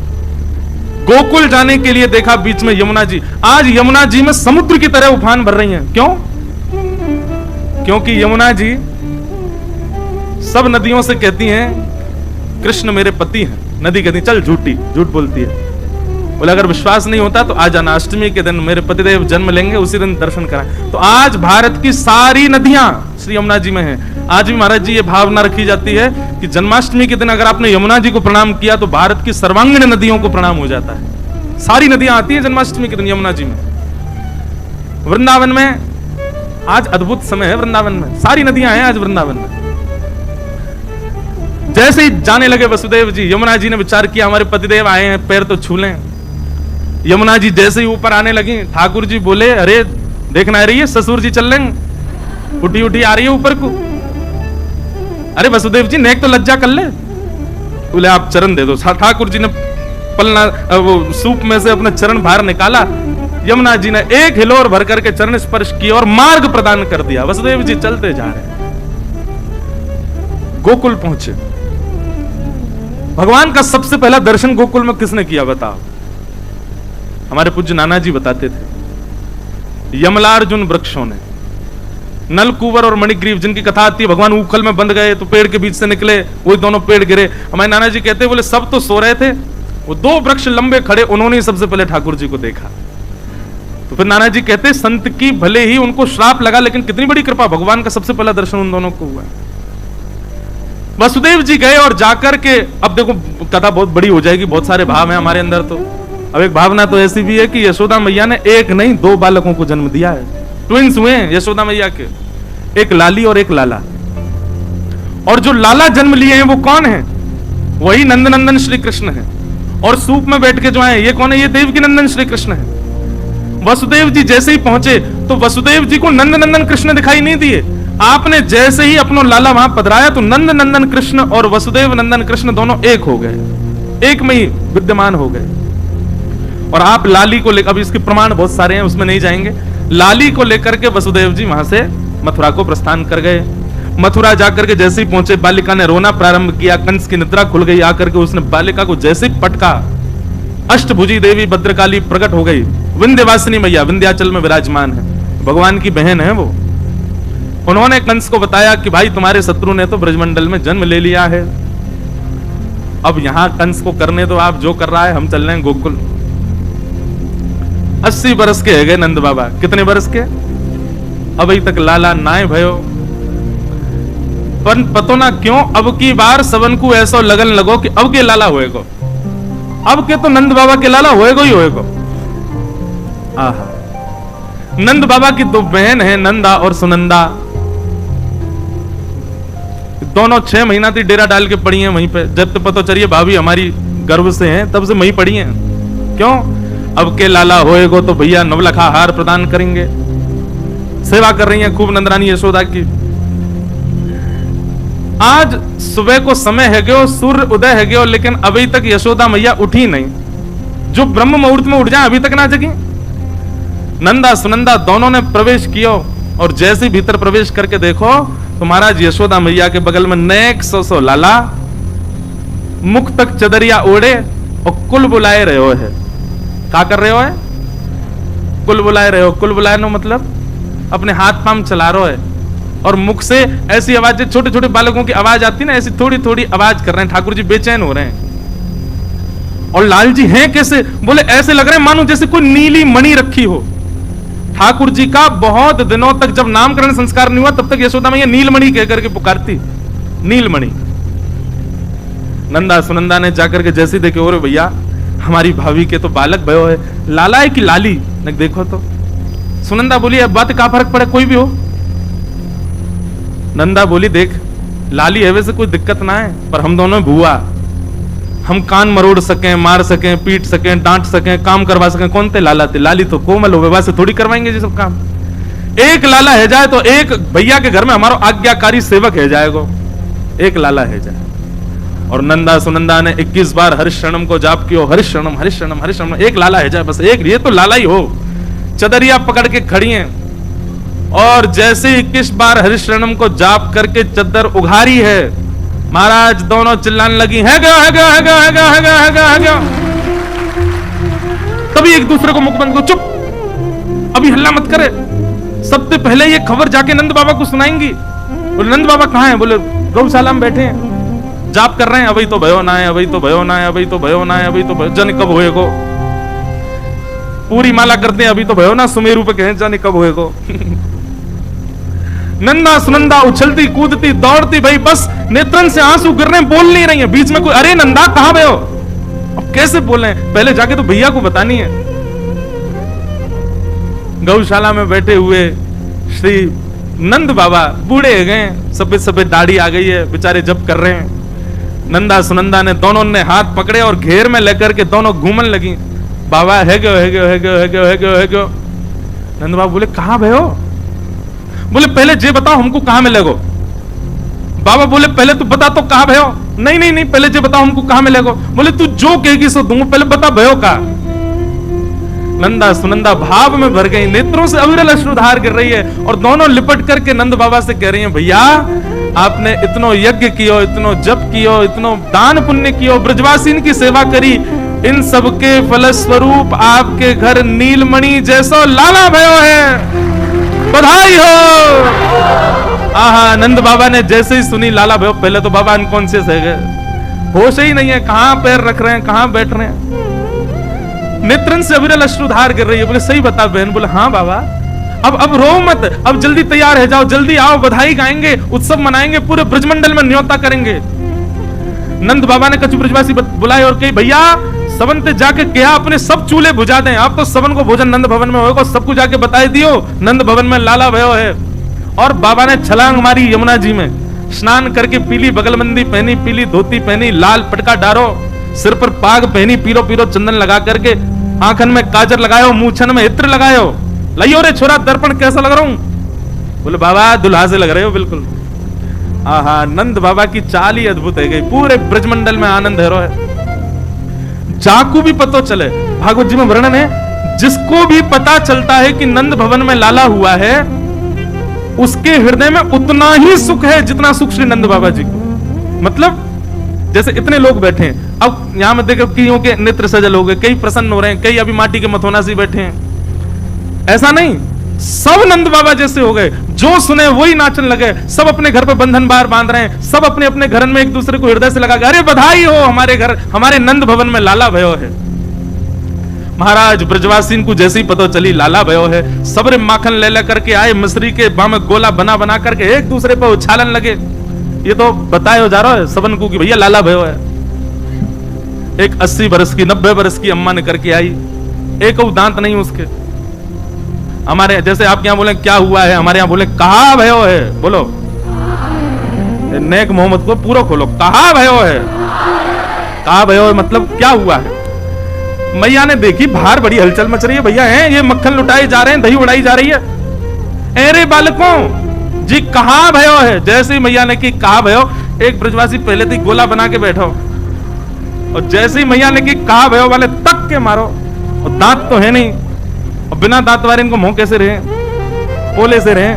गोकुल जाने के लिए देखा बीच में यमुना जी। आज यमुना जी में समुद्र की तरह उफान भर रही हैं। क्यों? क्योंकि यमुना जी सब नदियों से कहती हैं कृष्ण मेरे पति हैं। नदी कहती चल झूठी, झूठ बोलती है। बोले अगर विश्वास नहीं होता तो आज जन्माष्टमी के दिन मेरे पतिदेव जन्म लेंगे, उसी दिन दर्शन कराएं। तो आज भारत की सारी नदियां श्री यमुना जी में हैं। आज भी महाराज जी ये भावना रखी जाती है कि जन्माष्टमी के दिन अगर आपने यमुना जी को प्रणाम किया तो भारत की सर्वांगीण नदियों को प्रणाम हो जाता है। सारी नदियां आती हैं जन्माष्टमी के दिन यमुना जी में। वृंदावन में आज अद्भुत समय है, वृंदावन में सारी नदियां हैं आज वृंदावन में। जैसे ही जाने लगे वसुदेव जी, यमुना जी ने विचार किया हमारे पतिदेव आए हैं, पैर तो छू लें। यमुना जी जैसे ही ऊपर आने लगी, ठाकुर जी बोले अरे देखना आ रही है, ससुर जी चल लेंगे, उठी उठी आ रही है ऊपर को। अरे वसुदेव जी नेक तो लज्जा कर ले। बोले आप चरण दे दो। ठाकुर जी ने पलना वो सूप में से अपना चरण बाहर निकाला। यमुना जी ने एक हिलोर भर करके चरण स्पर्श किया और मार्ग प्रदान कर दिया। वसुदेव जी चलते जा रहे हैं, गोकुल पहुंचे। भगवान का सबसे पहला दर्शन गोकुल में किसने किया बताओ? हमारे पूज्य नाना जी बताते थे, यमलार्जुन वृक्षों ने। नलकुवर और मणिग्रीव जिनकी कथा आती है, भगवान उखल में बंध गए तो पेड़ के बीच से निकले, वही दोनों पेड़ गिरे। हमारे नाना जी कहते बोले सब तो सो रहे थे, वो 2 वृक्ष लंबे खड़े, उन्होंने सबसे पहले ठाकुर जी को देखा। तो फिर नाना जी कहते संत की भले ही उनको श्राप लगा, लेकिन कितनी बड़ी कृपा, भगवान का सबसे पहला दर्शन उन दोनों को हुआ। वसुदेव जी गए और जाकर के, अब देखो कथा बहुत बड़ी हो जाएगी, बहुत सारे भाव हैं हमारे अंदर। तो अब एक भावना तो ऐसी भी है कि यशोदा मैया ने एक नहीं 2 बालकों को जन्म दिया है। ट्विंस हुए हैं यशोदा मैया के, एक लाली और एक लाला। और जो लाला जन्म लिए हैं वो कौन है? वही नंदनंदन श्री कृष्ण है। और सूप में बैठ के जो आए ये कौन है? ये देवकी नंदन श्री कृष्ण है। वसुदेव जी जैसे ही पहुंचे तो वसुदेव जी को नंदनंदन कृष्ण दिखाई नहीं दिए। आपने जैसे ही अपनो लाला वहां पधराया तो नंद नंदन कृष्ण और वसुदेव नंदन कृष्ण दोनों एक हो गए, एक में ही विद्यमान हो गए। और आप लाली को लेकर, अब इसके प्रमाण बहुत सारे हैं, उसमें नहीं जाएंगे। लाली को लेकर के वसुदेव जी वहां से मथुरा को प्रस्थान कर गए। मथुरा जाकर के जैसे ही पहुंचे, बालिका ने रोना प्रारंभ किया। कंस की निद्रा खुल गई। आकर के उसने बालिका को जैसे ही पटका, अष्टभुजी देवी भद्रकाली प्रकट हो गई। विंध्यवासिनी मैया विंध्याचल में विराजमान है, भगवान की बहन है वो। उन्होंने कंस को बताया कि भाई तुम्हारे शत्रु ने तो ब्रजमंडल में जन्म ले लिया है। अब यहां कंस को करने दो, आप जो कर रहा है, हम चल रहे हैं गोकुल। 80 बरस के है गए नंद बाबा। कितने बरस के? अभी तक लाला नाय भयो। पर पतो ना क्यों अब की बार सबन को ऐसा लगन लगो कि अब के लाला होएगो, अब के तो नंद बाबा के लाला होएगो ही होएगो। आहा, नंद बाबा की दो बहन है, नंदा और सुनंदा। दोनों 6 महीना थी डेरा डाल के पड़ी हैं वहीं पे। जब तो पता चलिए भाभी हमारी गर्भ से हैं, तब से वहीं पड़ी हैं। क्यों? अब के लाला होएगो तो भैया नवलखा हार प्रदान करेंगे। सेवा कर रही हैं खूब नंदरानी यशोदा की। आज सुबह को समय है गयो, सूर्य उदय है गयो, लेकिन अभी तक यशोदा मैया उठी नहीं। जो ब्रह्म मुहूर्त में उठ जाए अभी तक ना जगी। नंदा सुनंदा दोनों ने प्रवेश किया और जैसे भीतर प्रवेश करके देखो तो महाराज यशोदा मैया के बगल में नेक सो लाला मुख तक चदरिया ओढ़े और कुल बुलाए रहे हो है। क्या कर रहे हो है? कुल बुलाए रहे हो। कुल बुलाए नो मतलब अपने हाथ पांव चला रहे हो है और मुख से ऐसी आवाज, छोटे छोटे बालकों की आवाज आती ना, ऐसी थोड़ी थोड़ी आवाज कर रहे हैं। ठाकुर जी बेचैन हो रहे हैं। और लाल जी हैं कैसे? बोले ऐसे लग रहे हैं मानो जैसे कोई नीली मणि रखी हो। ठाकुर जी का बहुत दिनों तक जब नामकरण संस्कार नहीं हुआ तब तक यशोदा मैया नीलमणि कह करके पुकारती, नीलमणि। नंदा सुनंदा ने जाकर के जैसे देखे, और भैया हमारी भाभी के तो बालक भयो है, लाला है कि लाली? देखो तो। सुनंदा बोली अब बात का फर्क पड़े, कोई भी हो। नंदा बोली देख लाली है वैसे कोई दिक्कत ना है, पर हम दोनों भुआ, हम कान मरोड़ सकें, मार सकें, पीट सकें, डांट सकें, काम करवा सकें। कौन थे? लाला थे। लाली तो कोमल हो, विवाह से थोड़ी करवाएंगे जी सब काम। एक लाला है जाए तो एक भैया के घर में हमारा आज्ञाकारी सेवक है जाएगा, एक लाला है जाए। और नंदा सुनंदा ने 21 बार हरिशरणम को जाप किया, हरिशरणम हरिशरणम हरिशरणम। एक लाला है जाए बस, एक, ये तो लाला ही हो। चदरिया पकड़ के खड़ी हैं और जैसे 21 बार हरिशरणम को जाप करके चद्दर उघारी है, महाराज दोनों चिल्लाने लगी है गया है गया है गया है गया है गया है गया है गया। तभी एक दूसरे को मुख बंद को, चुप, अभी हल्ला मत करे। सबसे पहले ये खबर जाके नंद बाबा को सुनाएंगी। बोले नंद बाबा कहाँ हैं? बोले गौशाला में बैठे हैं, जाप कर रहे हैं। अभी तो भयो ना है, अभी तो भयो ना है, अभी तो भयो ना है, अभी तो भयो, जाने कब होएगो। पूरी माला करते हैं, अभी तो भयो ना, सुमेरु पे कहें जाने कब होएगो। नंदा सुनंदा उछलती कूदती दौड़ती, भाई बस नेत्रन से आंसू गिर रहे हैं, बोल नहीं रही है। बीच में कोई, अरे नंदा कहां भयो? अब कैसे बोले? पहले जाके तो भैया को बतानी है। गौशाला में बैठे हुए श्री नंद बाबा बूढ़े हो गए, सफेद सफेद दाढ़ी आ गई है, बेचारे जप कर रहे हैं। नंदा सुनंदा ने दोनों ने हाथ पकड़े और घेर में लेकर के दोनों घूमन लगी। बाबा है गयो है गयो है गयो है गयो है गयो है गयो। नंद बाबा बोले कहां भयो? बोले पहले जे बताओ हमको कहां मिलेगो। बाबा बोले पहले तू बता तो कहां भयो? नहीं नहीं नहीं, पहले जे बताओ हमको कहां मिलेगो। बोले तू जो कहेगी सो दूंगा, पहले बता भयो का। नंदा सुनंदा भाव में भर गई, नेत्रों से अविरल अश्रुधार गिर रही है और दोनों लिपट करके नंद बाबा से कह रही हैं, भैया आपने इतनो यज्ञ कियो, इतनो जप कियो, इतनो दान पुण्य कियो, ब्रजवासीन की सेवा करी, इन सबके फलस्वरूप आपके घर नीलमणि जैसो लाला भयो है, बधाई हो। आहा, नंद बाबा ने जैसे ही सुनी लाला भयो, पहले तो बाबा अनकॉन्शियस है गए, होश ही नहीं है, कहां पैर रख रहे हैं, कहां बैठ रहे हैं। नेत्रन से अविरल अश्रुधार गिर रही है। बोले सही बता बहन? बोले हाँ बाबा, अब रो मत, अब जल्दी तैयार है जाओ, जल्दी आओ, बधाई गाएंगे, उत्सव मनाएंगे, पूरे ब्रजमंडल में न्योता करेंगे। नंद बाबा ने कछु ब्रजवासी बुलाए और कही भैया सबन ते जाके क्या अपने सब चूल्हे बुझा दें, आप तो सबन को भोजन नंद भवन में होगा, सबको जाके बताई दियो नंद भवन में लाला भयो है। और बाबा ने छलांग मारी यमुना जी में, स्नान करके पीली बगलबंदी पहनी, पीली धोती पहनी, लाल पटका डारो, सिर पर पाग पहनी, पीरो पीरो चंदन लगा करके, आंखन में काजर लगायो, मूछन में इत्र लगायो, लाइयो रे छोरा दर्पण कैसा लग रहा हूं? बोले बाबा दुल्हा से लग रहे हो बिल्कुल। आहा, नंद बाबा की चाल ही अद्भुत है गई, पूरे ब्रजमंडल में आनंद है रो है। जाकू भी पता चले, भागवत जी में वर्णन है, जिसको भी पता चलता है कि नंद भवन में लाला हुआ है, उसके हृदय में उतना ही सुख है जितना सुख श्री नंद बाबा जी को। मतलब जैसे इतने लोग बैठे हैं, अब यहां में देखो कईयों के नेत्र सजल हो गए, कई प्रसन्न हो रहे हैं, कई अभी माटी के मथोना से बैठे हैं। ऐसा नहीं, सब नंद बाबा जैसे हो गए, जो सुने वही नाचने लगे, सब अपने घर पे बंधन बार बांध रहे हैं, सब अपने अपने घर में एक दूसरे को हृदय से लगा, अरे बधाई हो, हमारे घर, हमारे नंद भवन में लाला भयो है। महाराज ब्रजवासी को जैसे ही पता चली लाला भयो है, सबरे माखन ले ले करके आए, मिश्री के बाम गोला बना बना करके एक दूसरे पर उछालन लगे। ये तो बताए हो जा रहा है सबन को कि भैया लाला भयो है। एक 80 बरस की 90 बरस की अम्मा ने करके आई, एक दांत नहीं उसके। हमारे जैसे आपके यहाँ बोले क्या हुआ है, हमारे यहाँ बोले कहा भयो है, बोलो नेक मोहम्मद को पूरा खोलो, कहा भयो है, कहा भयो है मतलब क्या हुआ है। मैया ने देखी बाहर बड़ी हलचल मच रही है, भैया हैं ये मक्खन लुटाए जा रहे हैं, दही उड़ाई जा रही है। अरे बालकों जी कहा भयो है। जैसे ही मैया ने की कहा भयो, एक ब्रजवासी पहले थी गोला बना के बैठो, और जैसे ही मैया ने की कहा भयो वाले तक के मारो, और दांत तो है नहीं, और बिना दांत वाले इनको मुंह कैसे रहे, पोले से रहे,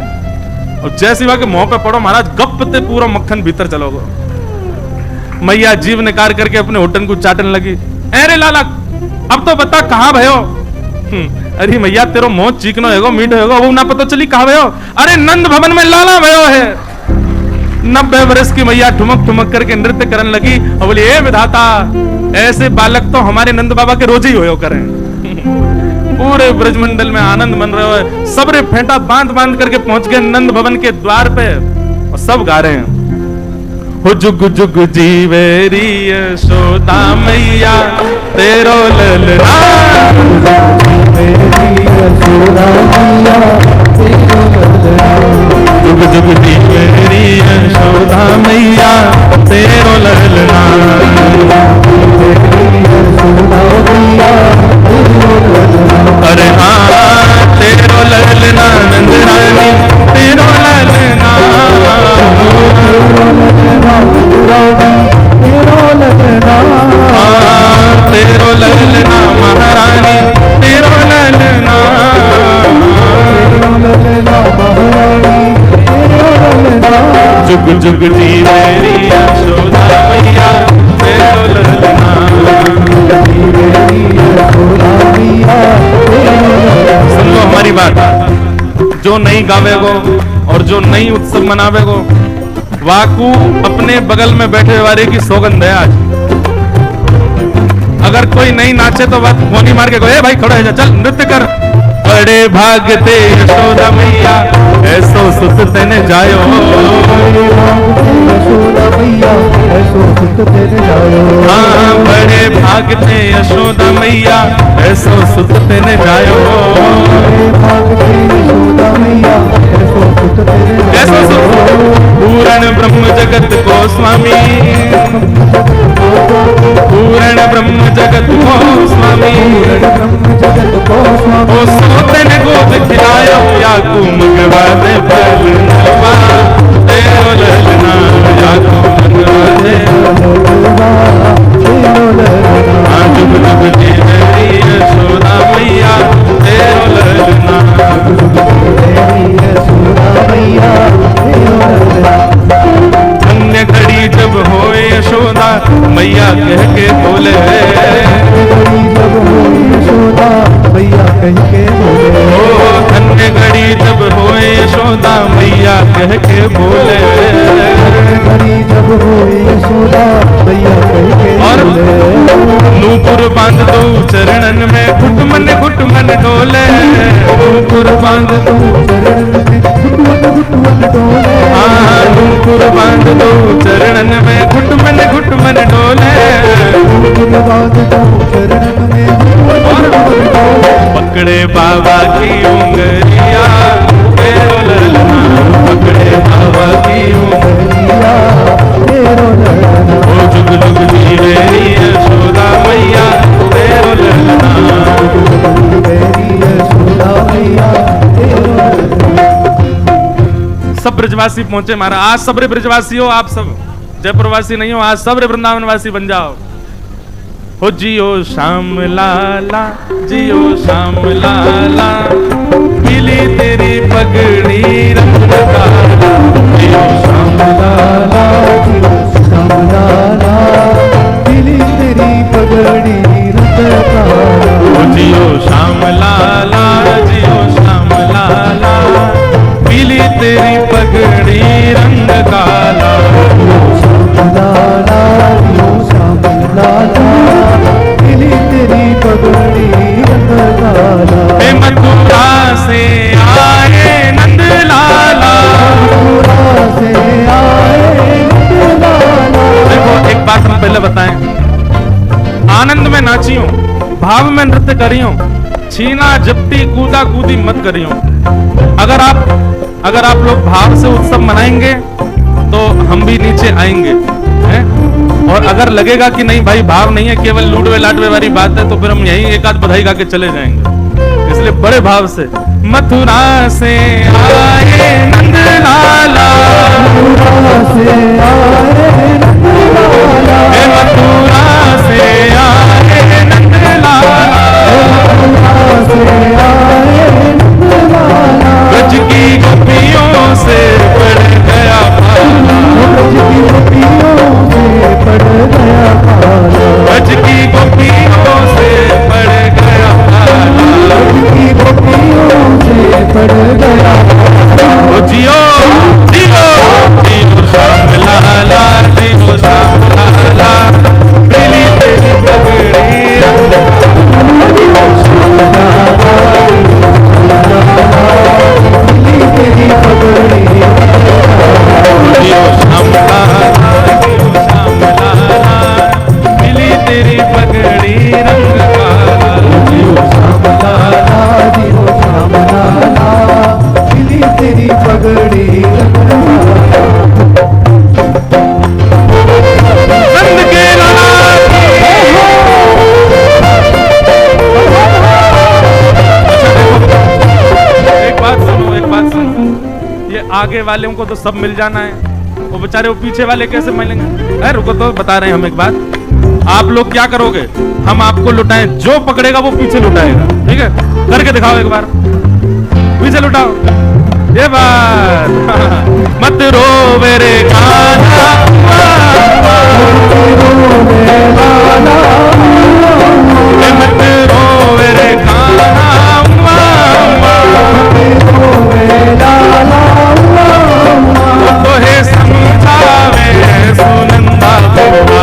और जैसे ही के मुंह पे पड़ो महाराज गप्पते पूरा मक्खन भीतर चलोगे। मैया जीव निकार करके अपने होटन को चाटने लगी। अरे लाला अब तो बता कहां भयो। अरे मैया तेरो मुंह चीकनो हैगो मीठो हैगो, वो ना पता चली कहां भयो। अरे नंद भवन में लाला भयो है। 90 वर्ष की मैया ठुमक ठुमक करके नृत्य करने लगी और बोली ए विधाता, ऐसे बालक तो हमारे नंद बाबा के रोज ही होयो करें। पूरे ब्रजमंडल में आनंद मन रहे हो, सबरे फेंटा बांध बांध करके पहुंच गए नंद भवन के द्वार पे, और सब गा रहे हैं हो जुग जुग जीवेरी यशोदा मैया तेरो ललना, जुग जुग जीवेरी यशोदा मैया तेरो ललना, अरे हाँ तेरो ललना नंद रानी तेरो ललना, तेरो ललना महारानी तेरो ललना, जुग जुग जीवेरी यशोदा मैया तेरो ललना। सुन लो हमारी बात, जो नहीं गावेगो और जो नहीं उत्सव मनावेगो, वाकू अपने बगल में बैठे वाले की सौगंध है आज। अगर कोई नहीं नाचे तो बात मोनी मार के गो, ए भाई खड़ो है जा, चल नृत्य कर। बड़े भागते यशोदा मैया ऐसो सुत तेने जायो, हाँ बड़े भागते यशोदा मैया ऐसो सुत तेने जायो, ऐसो सुत पूर्ण ब्रह्म जगत को स्वामी, पूर्ण ब्रह्म जगत को स्वामी, ओ सोतन गोद खिलायो याकू मगवा दे फल नलवा, तेरो ललना याकू मगवा दे, जुग जुग जीवेरी यशोदा मैया तेरो ललना। धन्य घड़ी जब होए यशोदा मैया कह के बोले, ओ धन्य घड़ी जब होए यशोदा मैया कह के बोले, और नूपुर बांध दो चरणन में घुट मन डोले, नूपुर बांध दो हाँ नूपुर बांध दो चरणन में घुट मन डोले, पकड़े बाबा की उंगलिया तेरो ललना, पकड़े बाबा की उंगलिया तेरो ललना, ओ जुग जुग जीवेरी यशोदा मैया तेरो ललना, सब ब्रजवासी पहुंचे महाराज। आज सबरे ब्रजवासी हो आप, सब जयपुरवासी नहीं हो, आज सबरे वृंदावनवासी बन जाओ। हो जियो श्याम लाला जियो श्याम लाला, मिली तेरी पगड़ी रंग काला, जियो श्याम लाला जियो श्याम लाला, मिली तेरी पगड़ी रंग काला, हो जियो श्याम लाला जियो श्याम लाला, रंग काला, मिली तेरी पगड़ी रंग काला। हे मथुरा से आए नंद लाला, मथुरा से आए नंद लाला। देखो एक बात हम पहले बताएं, आनंद में नाचियो, भाव में नृत्य करियो, छीना झपटी कूदा कूदी मत करियो। अगर आप लोग भाव से उत्सव मनाएंगे तो हम भी नीचे आएंगे, हैं? और अगर लगेगा कि नहीं भाई भाव नहीं है, केवल लूटवे लाटवे वाली बात है, तो फिर हम यहीं एक आध बधाई गा के चले जाएंगे। इसलिए बड़े भाव से, मथुरा से आए नंद लाला, मथुरा से आए नंद लाला। हे मथुरा से आए नंद लाला, मथुरा से आए नंद लाला। ब्रज की गोपियों से पड़ गया पाला, ब्रज की गोपियों से पड़ गया पाला। ब्रज की गोपियों से पड़ गया पाला, ब्रज की गोपियों से पड़ गया पाला। ओ जियो जियो जियो श्याम लाला, जियो श्याम लाला, मिली तेरी पगड़ी रंग मिली तेरी पगड़ी जियो श्याम लाला, जियो श्याम लाला, मिली तेरी पगड़ी रंग काला, जियो श्याम लाला। जियो श्याम लाला, मिली तेरी पगड़ी रंग काला। नंद के लाला की। एक बात सुनो, ये आगे वालों को तो सब मिल जाना है, वो बेचारे वो पीछे वाले कैसे मिलेंगे? अरे रुको, तो बता रहे हैं हम एक बात। आप लोग क्या करोगे, हम आपको लुटाएं, जो पकड़ेगा वो पीछे लुटाएगा, ठीक है? करके दिखाओ एक बार, पीछे लुटाओ, ये बात। मत रो मेरे कान्हा, मत रो मेरे कान्हा, तो है समझावे सुनंदा बुआ,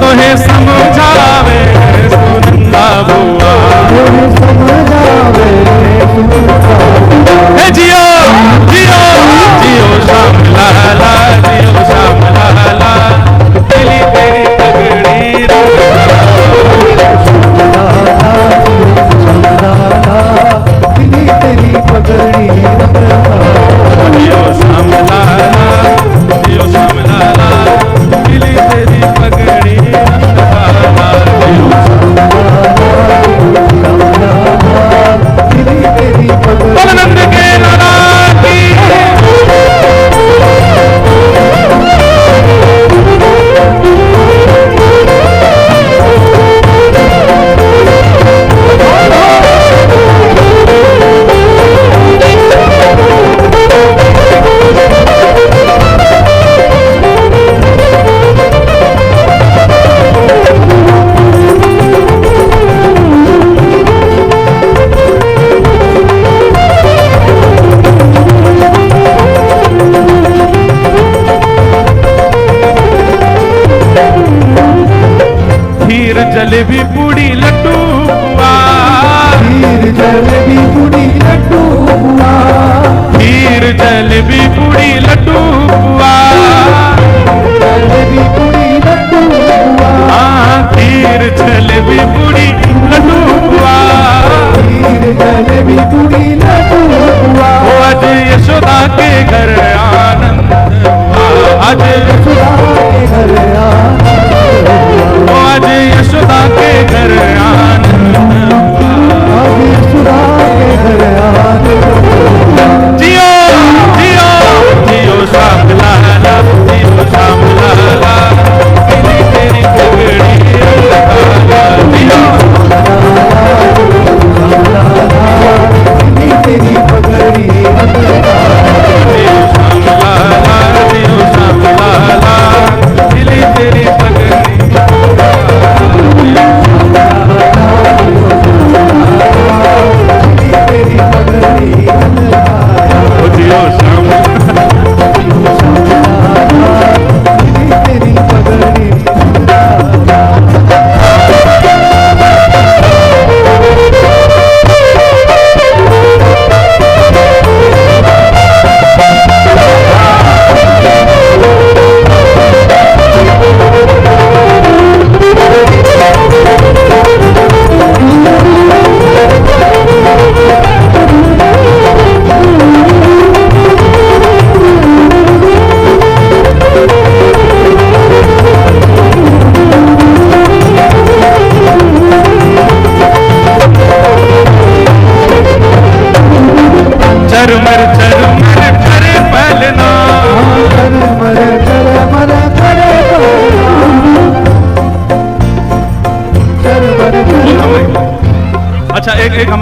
तो है समझावे सुनंदा बुआ। हे जियो जियो जियो श्याम लाला, जियो श्याम लाला, मिली तेरी पगड़ी रंग मिली तेरी पगड़ी रंग काला। जियो श्याम लाला, जियो श्याम लाला, मिली तेरी पगड़ी रंग काला, जियो मिली तेरी पगड़ी नंद के लाला की। खीर जलेबी पूड़ी लड्डू बुआ, खीर जलेबी पूड़ी लड्डू बुआ। खीर जलेबी पूड़ी लड्डू बुआ, जलेबी पूड़ी लड्डू बुआ। हाँ खीर जलेबी पूड़ी लड्डू बुआ। खीर जलेबी पूड़ी लड्डू बुआ। ओ आज यशोदा के घर आनंद हुआ, आज यशोदा के घर आनंद हुआ। ओ आज यशोदा के घर आनंद हुआ। आज यशोदा के घर आनंद हुआ। जियो जियो जियो श्याम लाला, जियो श्याम लाला,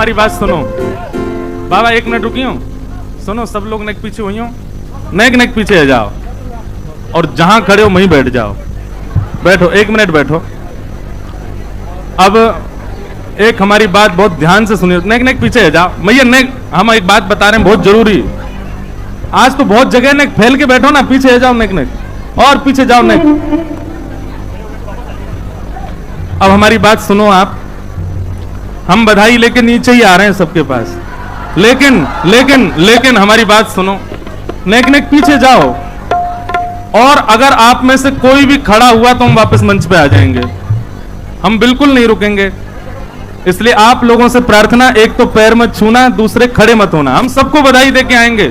हमारी बात सुनो बाबा, 1 मिनट रुकियो, सुनो, सब लोग नेक पीछे हुई हो, नेक पीछे आ जाओ और जहां खड़े हो वहीं बैठ जाओ, बैठो, 1 मिनट बैठो। अब एक हमारी बात बहुत ध्यान से सुनिए, नेक पीछे आ जाओ भैया, नेक, हम एक बात बता रहे हैं बहुत जरूरी, आज तो बहुत जगह नेक फैल के बैठो ना, पीछे आ जाओ, नेक और पीछे जाओ, नेक। अब हमारी बात सुनो आप, हम बधाई लेके नीचे ही आ रहे हैं सबके पास, लेकिन हमारी बात सुनो, नेक पीछे जाओ, और अगर आप में से कोई भी खड़ा हुआ तो हम वापस मंच पे आ जाएंगे, हम बिल्कुल नहीं रुकेंगे। इसलिए आप लोगों से प्रार्थना, एक तो पैर मत छूना, दूसरे खड़े मत होना, हम सबको बधाई देके आएंगे,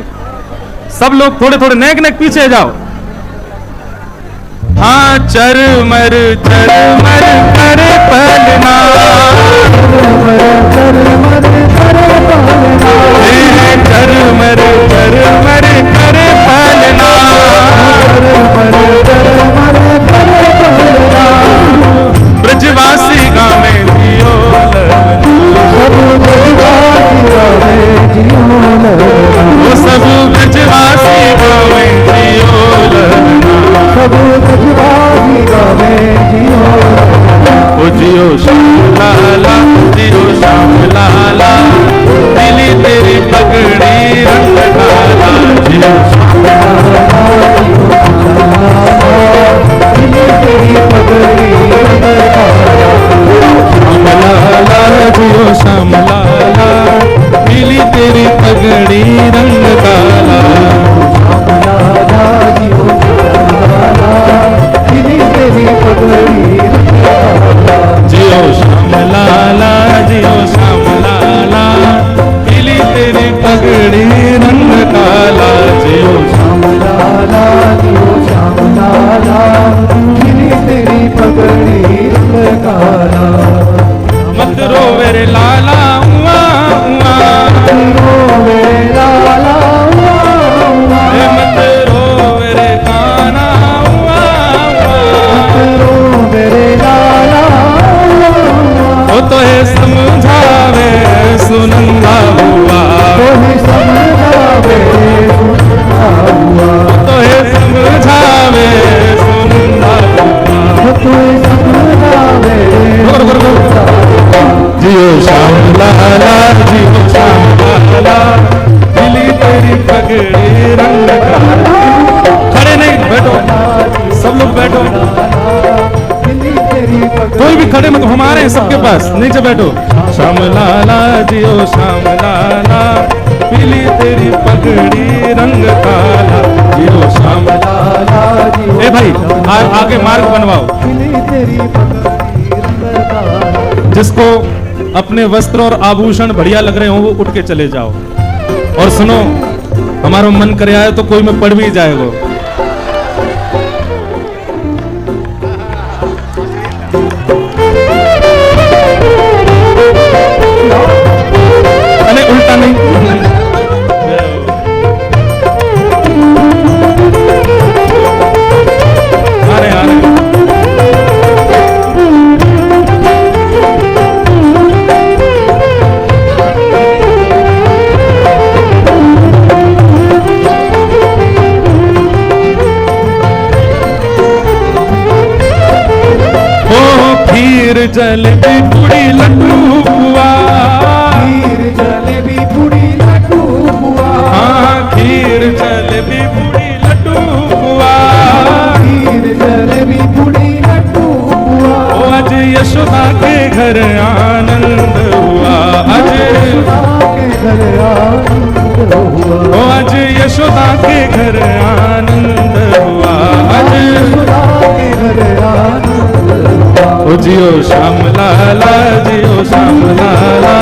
सब लोग थोड़े थोड़े नेक पीछे जाओ। हाँ, चरमर चरमर करे पलना, चरमर चरमर करे पलना, ब्रजवासी गावे जियो वो सब ब्रजवासी गावे जियो, सब ब्रजवासी गावे जियो, ओ जियो श्याम लाला, जियो श्याम लाला, दिली तेरी पगड़ी रंग काला, जियो श्याम लाला, दिली तेरी पगड़ी रंग काला, श्याम लाला, जियो श्याम लाला, दिली तेरी पगड़ी रंग काला, श्याम लाला, जियो श्याम लाला, दिली तेरी पगड़ी रंग काला, जियो श्याम लाला, जियो श्याम लाला, दिली तेरी पगड़ी रंग काला, जियो श्याम लाला, जियो श्याम लाला, दिली तेरी पगड़ी रंग काला। मत रो मेरे लाला उआ उआ, मत रो मेरे लाला उआ उआ, मत रो मेरे काना उआ उआ, मत रो मेरे लाला उआ, तो है समझावे सुनंदा हुआ, तो है समझावे सुनंदा हुआ, तो है समझावे सुनंदा हुआ, तो है समझावे। जियो श्याम लाला, जियो श्याम लाला, दिली तेरी पगड़ी रंग काला। खड़े नहीं, बैठो, सब लोग बैठो, कोई भी खड़े मत, हमारे हैं सबके पास, नीचे बैठो। श्याम लाला, जियो श्याम लाला, पीली तेरी पगड़ी रंग काला, जियो श्याम लाला, जियो। ए भाई, आगे मार्ग बनवाओ, पीली तेरी पगड़ी रंग काला। जिसको अपने वस्त्र और आभूषण बढ़िया लग रहे हो वो उठ के चले जाओ, और सुनो, हमारा मन करे आए तो कोई में पड़ भी जाएगा। अरे उल्टा नहीं, अरे अरे जलेबी पूड़ी लड्डू हुआ, खीर जलेबी पूड़ी लड्डू हुआ, हाँ खीर जलेबी पूड़ी लड्डू हुआ, खीर जलेबी पूड़ी लड्डू हुआ। ओ आज यशोदा के घर आनंद हुआ, आज यशोदा के घर आनंद हुआ, ओ आज यशोदा के घर आनंद हुआ, आज यशोदा के घर आनंद। ओ जियो श्याम लाला, जियो श्याम लाला,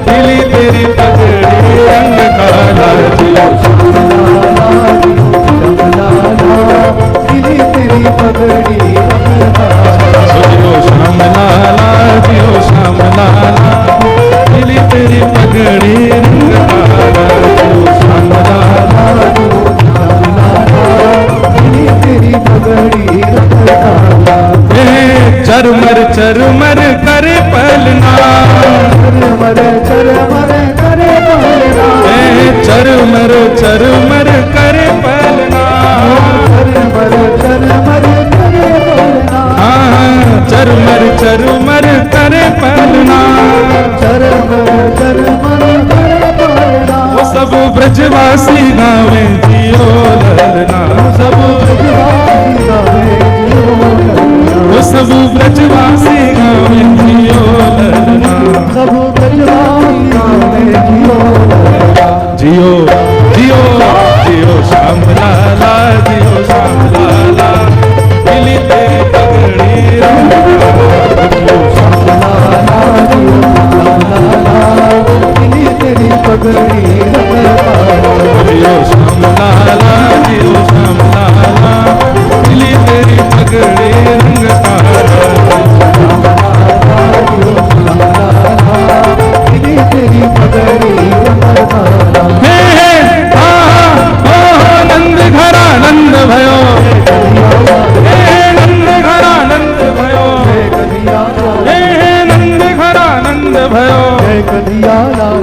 दिली तेरी पगड़ी रंग काला, जियो श्याम लाला, जियो श्याम लाला, दिली तेरी पगड़ी रंग काला, जियो श्याम लाला, जियो श्याम लाला, दिली तेरी पगड़ी रंग काला, जियो श्याम लाला, जियो श्याम लाला, दिली तेरी पगड़ी रंग काला। चरमर चरमर करे पलना, चरमर चरमर करे पहलना, चरमर चरमर करे पहलना, चरमर चरमर करे पहलना, चरमर चरमर करे पहलना, चरमर चरमर करे पहलना। वो सब ब्रजवासी गावे जियो ललना, सब ब्रजवासी गावे जियो ललना, वो सब ब्रजवासी गावे जियो ललना, सब ब्रजवासी गावे जियो ललना। जियो जियो जियो श्याम लाला, जियो श्याम लाला, मिली तेरी पगड़ी रंग जियो श्याम लाला, जियो श्याम लाला, मिली तेरी पगड़ी रंग तारा। जियो श्याम लाला, जियो श्याम लाला, मिली तेरी पगड़ी रंग तारा। जियो श्याम लाला, मिली तेरी पगड़ी रंग तारा। हे नंद घरा नंद भयो, हे नंद घरा नंद भयो, हे नंद घरा नंद भयो, जय कन्हैया लाल,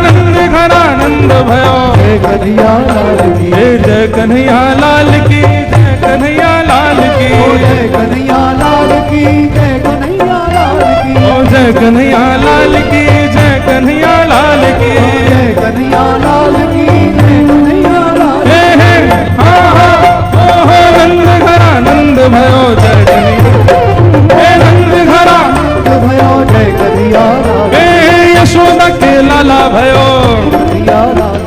नंद घरा नंद भयो, जय कन्हैया लाल की, जय कन्हैया लाल की, जय कन्हैया लाल की, जय कन्हैया लाल की, जय कन्हैया लाल की, जय कन्हैया लाल की, जय कन्हैया लाल की, जय कन्हैया लाल की, जय कन्हैया लाल की। नंद घरा नंद भयो, जय कन्हैया, हे नंद घरा भयो जय कन्हैया लाल, हे यशोदा के लाला भयो, कन्हैया लाल,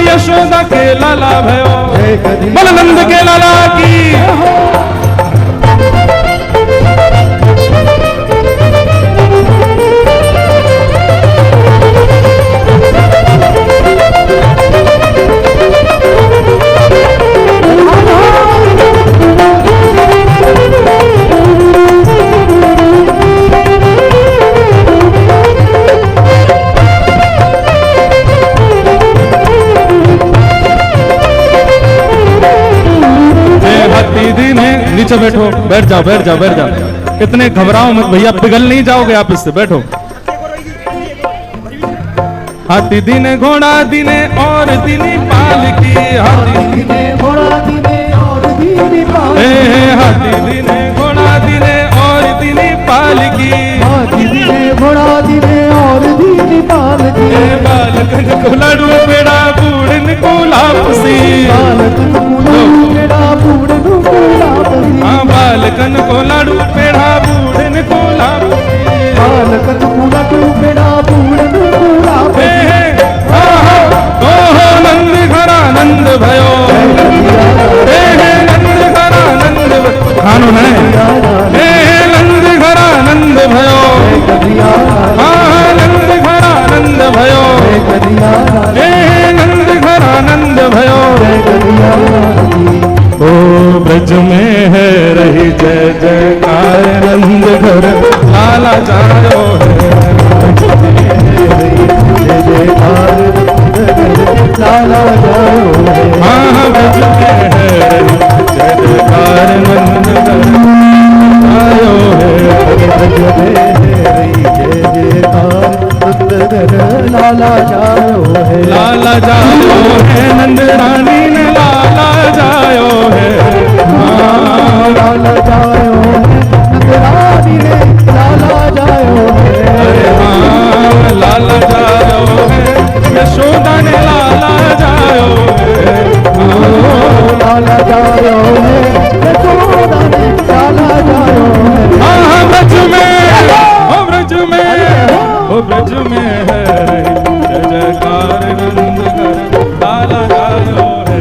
यशोदा के लाला भयो, जय कन्हैया बोल नंद के लाला की। नीचे बैठो, बैठ जाओ बैठ जाओ बैठ जाओ, इतने घबराओ मत भैया, पिघल नहीं जाओगे आप इससे, बैठो। हाथी दिने घोड़ा दिने और दिनी पाल की, हाथी दिने घोड़ा दिने और दिनी पाल, हाथी दिने घोड़ा दिने और दिनी पाल की, हाथी दिने घोड़ा दिने और दिनी पाल की, बालकन को लड़ू पेड़ा बूढ़न को लापसी, बालकन को लड़ू पेड़ा बूढ़न को लापसी, बालकन को लड़ू पेड़ा बूढ़न को लापसी, बालकन को लड़ू पेड़ा बूढ़न को लापसी। नंद घरा नंद भयो, नंद घरा नंद खानो है, नंद घरा नंद भयो, नंद घरा नंद भयो, नंद घरा नंद भयो। ओ ब्रज में है रही जय जयकार, नंद घर लाला जायो है, जय जयकार लाला जायो है, ब्रज में है रही जय जयकार, नंद घर आयो है, ब्रज में है जय जयकार नंद घर लाला जायो है, लाला जायो है, नंद रानी ने लाला जायो है, लाला जायो है, नंद रानी ने लाला जायो है, लाला जायो है, यशोदा ने लाला जायो है, लाला जायो है, यशोदा ने लाला जायो है। ब्रज में, ओ ब्रज में, ओ ब्रज में है रही जय जयकार, नंद घर लाला जायो है,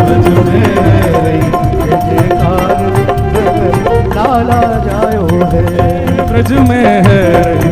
ब्रज में है रही जय जयकार लाला जायो है, ब्रज में है रही